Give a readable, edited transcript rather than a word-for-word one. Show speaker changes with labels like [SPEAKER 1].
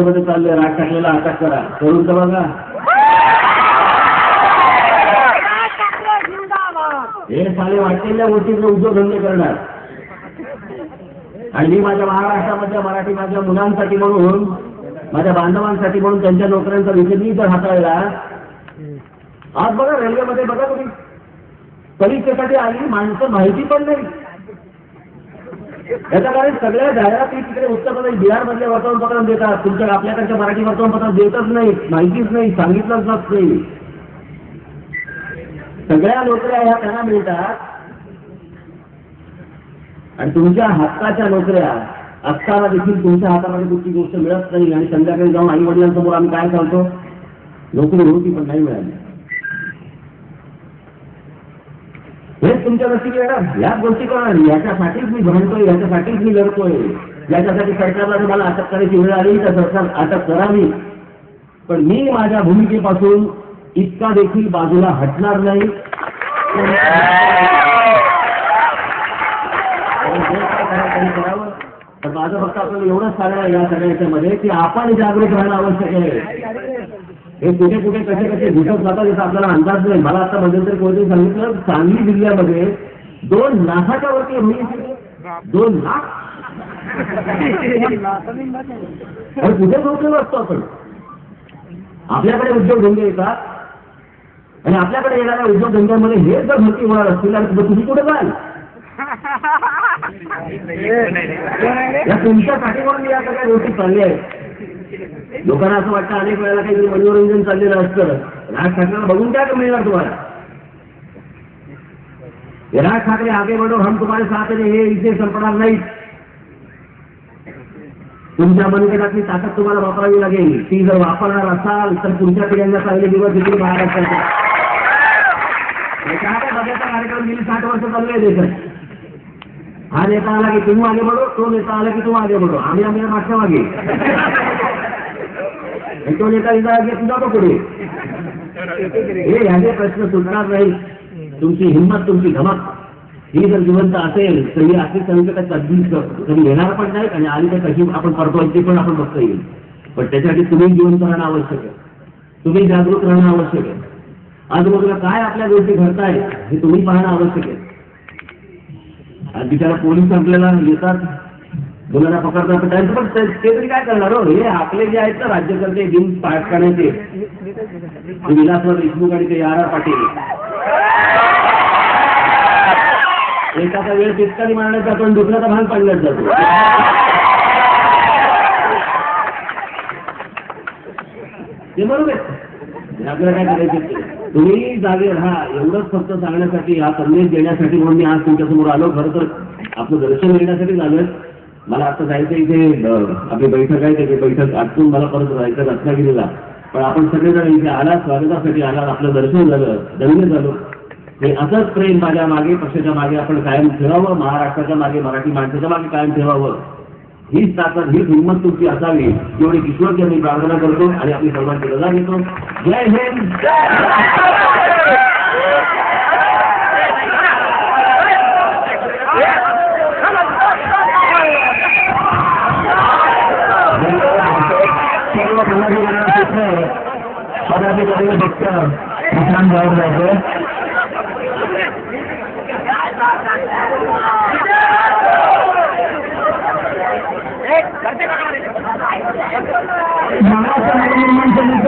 [SPEAKER 1] मध्ये चाललंय राग टाकलेला अटक करा करून तर बघा. हे साले वाटलेल्या गोष्टीचे उद्योगधंदे करणार. आणि मी माझ्या महाराष्ट्रामधल्या मराठी माझ्या मुलांसाठी म्हणून माझ्या बांधवांसाठी म्हणून त्यांच्या नोकऱ्यांचा विषय मी जर हाताळला. आज बघा रेल्वेमध्ये बघा तुम्ही परीक्षेसाठी आली माणसं माहिती पण नाही. याच्या कारण सगळ्या जाहिराती तिकडे उत्तर प्रदेश बिहार मधल्या वर्तमानपत्रात देतात. तुमच्या आपल्याकडच्या मराठी वर्तमानपत्रात देतच नाही, माहितीच नाही, सांगितलंच नाही. सगळ्या नोकऱ्या ह्या त्यांना मिळतात आणि तुमच्या हक्काच्या नोकऱ्या असताना देखील तुमच्या हातामध्ये कुठली गोष्ट मिळत नाही. आणि संध्याकाळी जाऊन आई वडिलांसमोर आम्ही काय सांगतो, नोकरी होती पण नाही मिळाली. हेच तुमच्या नक्की येणार. याच गोष्टी करणार. याच्यासाठीच मी म्हणतोय, याच्यासाठीच मी लढतोय. याच्यासाठी सरकारला जर मला अटक करायची वेळ आली तर सरकार अटक करावी. पण मी माझ्या भूमिकेपासून इतका देखील बाजूला हटणार नाही. करावं तर माझं फक्त आपल्याला एवढंच सांगणार या सगळ्याच्यामध्ये की आपण जागृत राहणं आवश्यक आहे. हे कुठे कुठे कसे कसे घुसत जातात याचा आपल्याला अंदाज नाही. मला आता मध्यंतरी कोणीतरी सांगितलं सांगली जिल्ह्यामध्ये 2 लाखाच्या वरती होईल. 2 लाख आणि कुठे नोकरीवर असतो आपण. आपल्याकडे उद्योगधंदे येतात आणि आपल्याकडे येणाऱ्या उद्योगधंद्यांमध्ये हे जर भरती होणार असतील तर तुम्ही कुठे जाल. या तुमच्यासाठी म्हणून या सगळ्या गोष्टी चालल्या आहेत. लोकांना असं वाटतं अनेक वेळेला काही मनोरंजन चाललेलं असतं. राज ठाकरेला बघून काय मिळणार तुम्हाला. राज ठाकरे आगे बढ़ो हम तुम्हारे साथ हैं हे इथे संपणार नाही. तुमच्या मनगटातली ताकद तुम्हाला वापरावी लागेल. ती जर वापरणार असाल तर तुमच्या पिढ्यांना चांगले दिवस येतील महाराष्ट्राचे. बघायचा कार्यक्रम गेली 60 वर्ष चालले देशात. हा नेता आला की तुम्ही मागे बढो, तो नेता आला की तुम्ही मागे बढो. आम्ही मागच्या मागे. तो नेता इथं आगे तुझा तो पुढे. हे ह्याचे प्रश्न सुटणार नाही. तुमची हिंमत तुमची धमक ही जर जिवंत असेल तर ही अशी संकट कधी येणार पण नाही. आणि आली तर कशी आपण करतो ते पण आपण बघता येईल. पण त्याच्यासाठी तुम्ही जिवंत राहणं आवश्यक आहे. तुम्ही जागृत राहणं आवश्यक आहे. आजूबाजूला काय आपल्या गोष्टी घडताय हे तुम्ही पाहणं आवश्यक आहे. आज बिचारा पोलीस आपल्याला येतात, मुलांना पकडतात. त्यांचं पण ते तरी काय करणार हो. हे आपले जे आहेत ना राज्यकर्ते दिन पाठ करण्याचे विलासराव देशमुख आणि ते आर पाटील एकाचा वेळ पिचकारी मारण्यात जातो आणि दुसऱ्याचा भाग पाडण्यात जातो. ते बरोबर आहे. आपल्याला काय करायचं तुम्ही जागे राहा एवढंच फक्त सांगण्यासाठी हा संदेश देण्यासाठी म्हणून मी आज तुमच्यासमोर आलो. खरं तर आपलं दर्शन घेण्यासाठी आलोय. मला आता जायचं इथे आपली बैठक आहे त्याची बैठक आटून मला परत जायचं रत्नागिरीला. पण आपण सगळेजण इथे आला स्वागतासाठी आला आपलं दर्शन झालं धन्य झालो. हे असंच प्रेम माझ्या मागे पक्षाच्या मागे आपण कायम ठेवावं. महाराष्ट्राच्या मागे मराठी माणसाच्या मागे कायम ठेवावं. हीच ताकद हीच हिंमत तुमची असावी एवढी ईश्वरची मी प्रार्थना करतो आणि आपली सर्वांची रजा घेतो. जय हिंद. सर्व पदाधिकारी फक्त किसान जवळ जायचं. महाराष्ट्र नवनिर्माण समिती